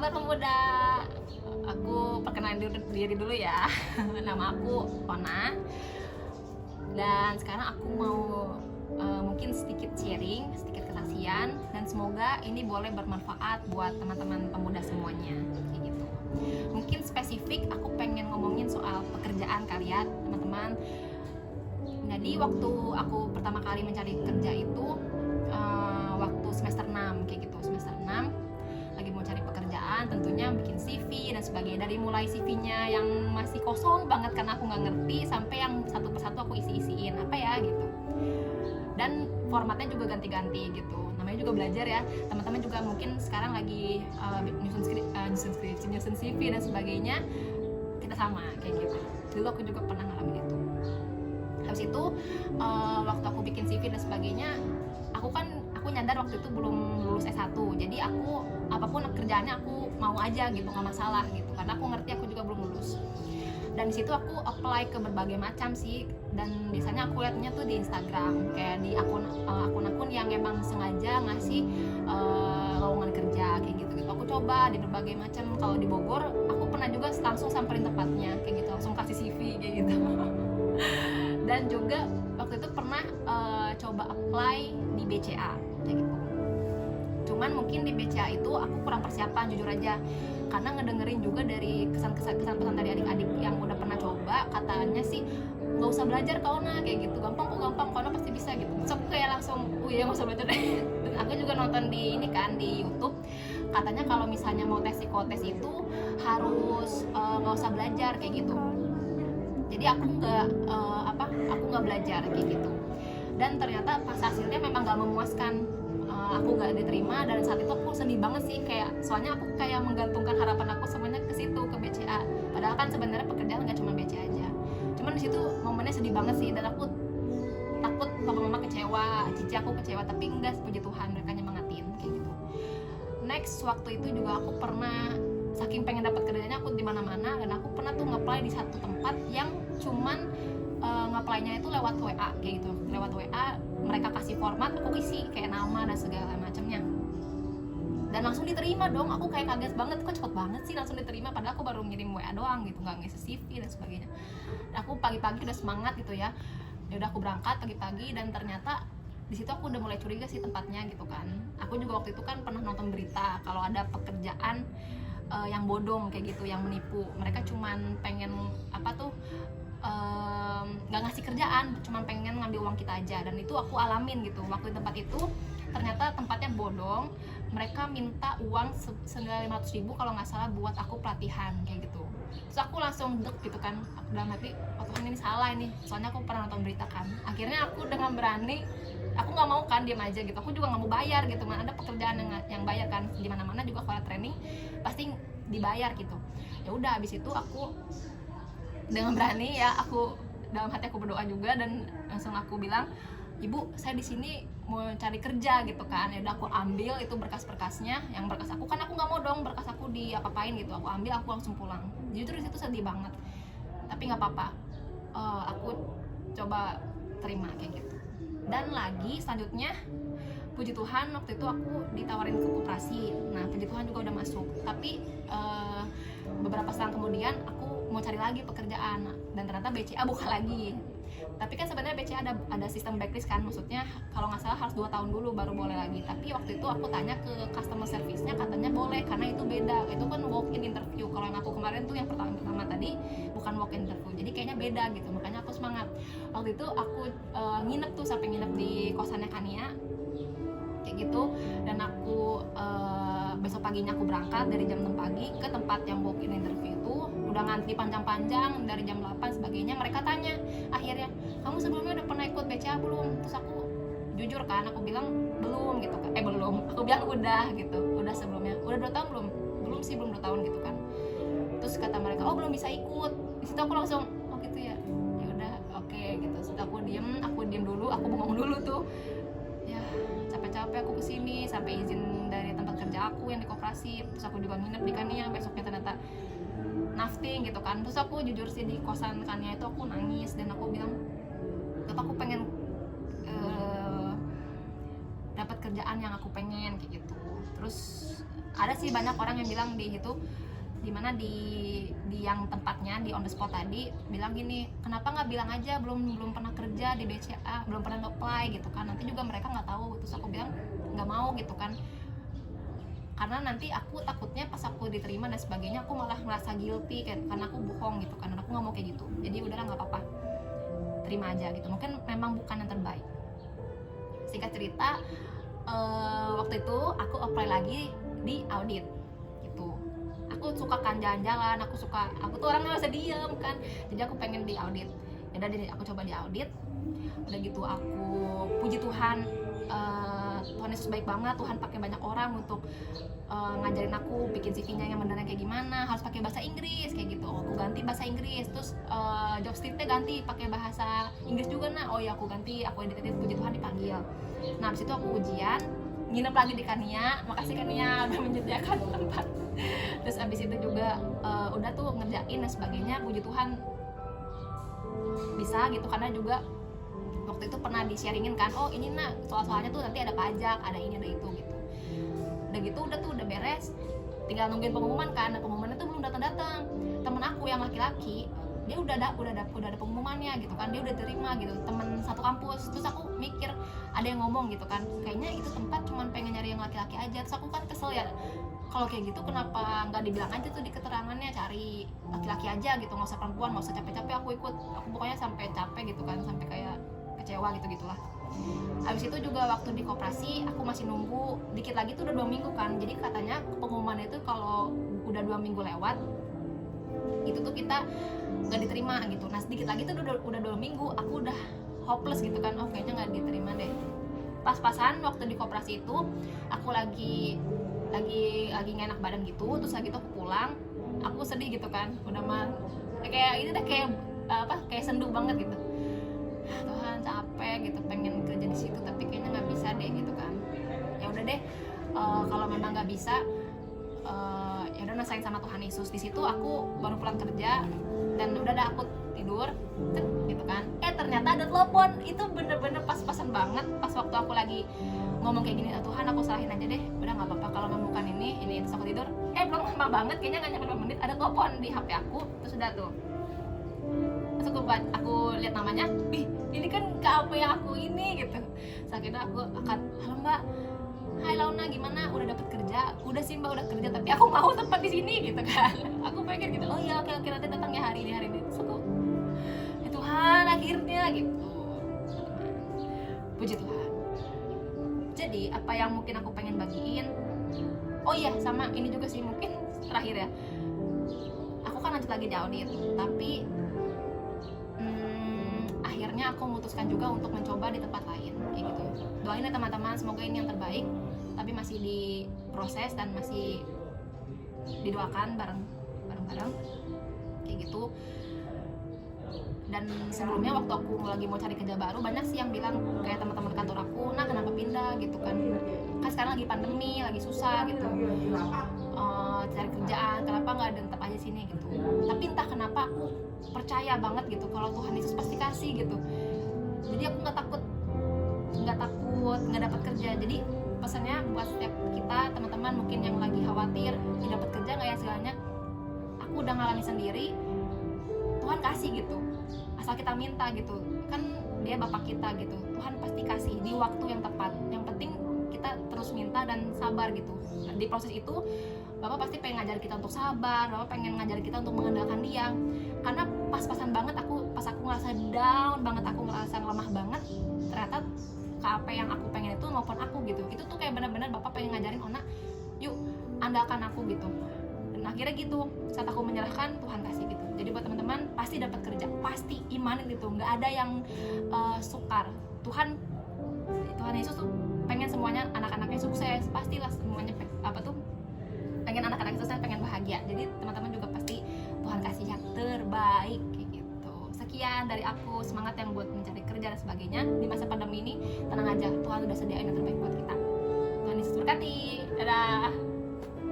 Sobat Pemuda, aku perkenalin diri dulu ya. Nama aku Ona. Dan sekarang aku mau mungkin sedikit sharing, sedikit kesaksian, dan semoga ini boleh bermanfaat buat teman-teman pemuda semuanya, kayak gitu. Mungkin spesifik aku pengen ngomongin soal pekerjaan kalian, teman-teman. Jadi waktu aku pertama kali mencari kerja itu waktu semester 6 kayak gitu, semester 6 lagi mau cari pekerjaan, tentunya bikin CV dan sebagainya. Dari mulai CV-nya yang masih kosong banget karena aku nggak ngerti, sampai yang satu persatu aku isi-isiin apa ya gitu. Dan formatnya juga ganti-ganti gitu. Namanya juga belajar ya. Teman-teman juga mungkin sekarang lagi nyusun CV dan sebagainya. Kita sama kayak gitu. Dulu aku juga pernah ngalamin itu. Habis itu waktu aku bikin CV dan sebagainya, aku nyadar waktu itu belum lulus S1. Jadi aku apapun kerjaannya aku mau aja gitu, nggak masalah gitu. Karena aku ngerti aku juga belum lulus. Dan di situ aku apply ke berbagai macam sih. Dan biasanya aku liatnya tuh di Instagram, kayak di akun-akun yang emang sengaja ngasih lowongan kerja kayak gitu. Aku coba di berbagai macam. Kalau di Bogor, aku pernah juga langsung samperin tempatnya kayak gitu, langsung kasih CV kayak gitu. Dan juga waktu itu pernah coba apply di BCA kayak gitu. Cuman mungkin di BCA itu aku kurang persiapan, jujur aja, karena ngedengerin juga dari kesan-kesan pesan dari adik-adik yang udah pernah coba, katanya sih nggak usah belajar kau kayak gitu, gampang kau pasti bisa gitu. Terus aku kayak langsung ya nggak usah belajar deh. Dan aku juga nonton di ini kan di YouTube, katanya kalau misalnya mau tes psikotes itu harus nggak usah belajar kayak gitu. Jadi aku nggak belajar kayak gitu. Dan ternyata pas hasilnya memang nggak memuaskan, aku nggak diterima. Dan saat itu aku sedih banget sih, soalnya aku kayak menggantungkan harapan aku semuanya ke situ, ke BCA. Padahal kan sebenarnya pekerjaan nggak cuma BCA aja. Cuman di situ momennya sedih banget sih, dan aku takut papa mama kecewa, cici aku kecewa. Tapi enggak, puji Tuhan mereka nyemangatin kayak gitu. Next, waktu itu juga aku pernah, saking pengen dapat kerjanya aku di mana-mana, dan aku pernah tuh nge-apply di satu tempat yang cuman nge-apply-nya itu lewat WA kayak gitu. Lewat WA mereka kasih format, aku isi kayak nama dan segala macamnya. Dan langsung diterima dong. Aku kayak kaget banget, kok cepet banget sih langsung diterima, padahal aku baru ngirim WA doang gitu, nggak ngisi CV dan sebagainya. Dan aku pagi-pagi udah semangat gitu ya. Ya udah aku berangkat pagi-pagi, dan ternyata di situ aku udah mulai curiga sih tempatnya gitu kan. Aku juga waktu itu kan pernah nonton berita kalau ada pekerjaan yang bodong kayak gitu, yang menipu. Mereka cuman pengen nggak ngasih kerjaan, cuman pengen ngambil uang kita aja. Dan itu aku alamin gitu waktu di tempat itu. Ternyata tempatnya bodong, mereka minta uang senilai 500.000 kalau nggak salah buat aku pelatihan kayak gitu. Terus aku langsung deg gitu kan, aku dalam hati, oh Tuhan ini salah ini, soalnya aku pernah nonton berita kan. Akhirnya aku dengan berani, aku nggak mau kan diam aja gitu, aku juga nggak mau bayar gitu. Mana ada pekerjaan yang bayar kan, di mana-mana juga kalau training pasti dibayar gitu. Ya udah, habis itu aku dengan berani ya, aku dalam hati aku berdoa juga, dan langsung aku bilang, Ibu, saya di sini mau cari kerja gitu kan. Ya udah, aku ambil itu berkas-berkasnya, yang berkas aku kan, aku nggak mau dong berkas aku diapa-apain gitu. Aku ambil, aku langsung pulang. Jujur di situ sedih banget, tapi nggak apa-apa, aku coba terima kayak gitu. Dan lagi selanjutnya, puji Tuhan waktu itu aku ditawarin ke koperasi. Nah, puji Tuhan juga udah masuk. Tapi beberapa selang kemudian aku mau cari lagi pekerjaan, dan ternyata BCA buka lagi. Tapi kan sebenarnya BCA ada sistem blacklist kan, maksudnya kalau nggak salah harus 2 tahun dulu baru boleh lagi. Tapi waktu itu aku tanya ke customer service-nya, katanya boleh karena itu beda, itu kan walk-in interview. Kalau yang aku kemarin tuh yang pertama tadi bukan walk-in interview, jadi kayaknya beda gitu. Makanya aku semangat. Waktu itu aku nginep tuh, sampai nginep di kosannya Kania kayak gitu. Dan aku besok paginya aku berangkat dari jam 6 pagi ke tempat yang walk-in interview itu. Udah ngantri panjang-panjang dari jam 8 sebagainya. Mereka tanya akhirnya, kamu sebelumnya udah pernah ikut BCA belum? Terus aku jujur kan, aku bilang belum gitu kan. Belum, aku bilang udah gitu, udah sebelumnya. Udah 2 tahun belum? Belum sih, belum 2 tahun gitu kan. Terus kata mereka, oh belum bisa ikut. Di situ aku langsung, oh gitu ya, ya udah oke gitu. Terus aku diem dulu, aku bengong dulu tuh. Ya capek-capek aku kesini, sampai izin dari tempat kerja aku yang di koperasi. Terus aku juga nginep di Kania, besoknya ternyata nafting gitu kan. Terus aku jujur sih di kosan Kania itu aku nangis, dan aku bilang, aku pengen dapat kerjaan yang aku pengen kayak gitu. Terus ada sih banyak orang yang bilang di itu, dimana di yang tempatnya di on the spot tadi bilang gini, kenapa nggak bilang aja belum pernah kerja di BCA, belum pernah apply gitu kan, nanti juga mereka nggak tahu. Terus aku bilang nggak mau gitu kan, karena nanti aku takutnya pas aku diterima dan sebagainya aku malah merasa guilty kan, karena aku bohong gitu kan, dan aku nggak mau kayak gitu. Jadi udahlah nggak apa-apa, terima aja gitu, mungkin memang bukan yang terbaik. Singkat cerita, waktu itu aku apply lagi di audit gitu. Aku suka kan jalan-jalan, aku tuh orangnya bisa diem kan, jadi aku pengen di audit. Ya udah deh, aku coba di audit. Udah gitu aku puji Tuhan, Tuhan Yesus baik banget. Tuhan pakai banyak orang untuk ngajarin aku bikin CV-nya yang beneran kayak gimana, harus pakai bahasa Inggris kayak gitu. Aku ganti bahasa Inggris, terus job streetnya ganti pakai bahasa Inggris juga. Oh ya aku ganti, aku edit, puji Tuhan dipanggil. Nah habis itu aku ujian, nginep lagi di Kania. Makasih Kania udah menyediakan tempat. Terus abis itu juga udah tuh ngerjain dan sebagainya, puji Tuhan bisa gitu, karena juga waktu itu pernah di-sharingin kan, oh ini nah soal-soalnya tuh nanti ada pajak, ada ini, ada itu gitu. Udah gitu udah beres, tinggal nungguin pengumuman kan. Nah, pengumumannya tuh belum datang. Temen aku yang laki-laki dia udah ada pengumumannya gitu kan, dia udah terima gitu, temen satu kampus. Terus aku mikir, ada yang ngomong gitu kan, kayaknya itu tempat cuman pengen nyari yang laki-laki aja. Terus aku kan kesel ya, kalau kayak gitu kenapa nggak dibilang aja tuh di keterangannya cari laki-laki aja gitu, nggak usah perempuan, nggak usah capek-capek aku ikut. Aku pokoknya sampai capek gitu kan, sampai kayak kecewa gitu-gitulah. Habis itu juga waktu di koperasi aku masih nunggu, dikit lagi tuh udah 2 minggu kan. Jadi katanya pengumuman itu kalau udah 2 minggu lewat itu tuh kita nggak diterima gitu. Nah sedikit lagi tuh udah 2 minggu, aku udah hopeless gitu kan, oh kayaknya nggak diterima deh. Pas-pasan waktu di koperasi itu aku lagi nggak enak badan gitu. Terus lagi tuh aku pulang, aku sedih gitu kan, udah mah kayak ini udah kayak sendu banget gitu. Tuhan capek gitu, pengen kerja di situ tapi kayaknya nggak bisa deh gitu kan. Ya udah deh, kalau memang nggak bisa, ya udah nasain sama Tuhan Yesus. Di situ aku baru pulang kerja dan udah aku tidur gitu kan. Ternyata ada telepon, itu bener-bener pas-pasan banget pas waktu aku lagi ngomong kayak gini, Tuhan aku serahin aja deh, udah nggak apa-apa kalau memang bukan ini. Terus aku tidur, belum lama banget, kayaknya nggak nyampe 5 menit ada telepon di HP aku. Terus udah tuh, terus aku lihat namanya, ini kan KP yang aku ini gitu. Saking aku angkat, halo Mbak, hai Launa, gimana, udah dapet kerja? Udah sih Mbak, udah kerja, tapi aku mau tempat di sini gitu kan. Aku pengen gitu, oh iya oke nanti datang ya hari ini. Terus aku, ya Tuhan akhirnya gitu, puji Tuhan. Jadi apa yang mungkin aku pengen bagiin, oh iya sama ini juga sih mungkin terakhir ya, aku kan lanjut lagi di audit, tapi akhirnya aku memutuskan juga untuk mencoba di tempat lain kayak gitu. Doain ya teman-teman, semoga ini yang terbaik, tapi masih diproses dan masih didoakan bareng-bareng kayak gitu. Dan sebelumnya waktu aku lagi mau cari kerja baru, banyak sih yang bilang kayak teman-teman kantor aku, nah kenapa pindah gitu kan sekarang lagi pandemi, lagi susah gitu, cari kerjaan, kenapa nggak tetap aja sini gitu. Tapi entah kenapa aku percaya banget gitu kalau Tuhan Yesus pasti kasih gitu. Jadi aku nggak takut nggak dapat kerja. Jadi pesannya buat setiap kita teman-teman mungkin yang lagi khawatir ini dapat kerja nggak ya segalanya, aku udah ngalami sendiri, Tuhan kasih gitu, asal kita minta gitu kan, dia Bapak kita gitu, Tuhan pasti kasih di waktu yang tepat. Yang penting kita terus minta dan sabar gitu. Di proses itu Bapak pasti pengen ngajarin kita untuk sabar, Bapak pengen ngajarin kita untuk mengandalkan Dia. Karena pas-pasan banget pas aku ngerasa down banget, aku ngerasa lemah banget, ternyata apa yang aku pengen itu nelfon aku gitu. Itu tuh kayak benar-benar Bapak pengen ngajarin, Ona yuk andalkan aku gitu. Dan akhirnya gitu, saat aku menyerahkan, Tuhan kasih gitu. Jadi buat teman-teman pasti dapat kerja, pasti imanin itu, nggak ada yang sukar. Tuhan Yesus tuh pengen semuanya anak-anaknya sukses, pastilah semuanya pengen anak-anak sukses, pengen bahagia. Jadi teman-teman juga pasti Tuhan kasih yang terbaik kayak gitu. Sekian dari aku, semangat yang buat mencari kerja dan sebagainya di masa pandemi ini. Tenang aja, Tuhan udah sediain yang terbaik buat kita. Tuhan Yesus berkati. Dadah.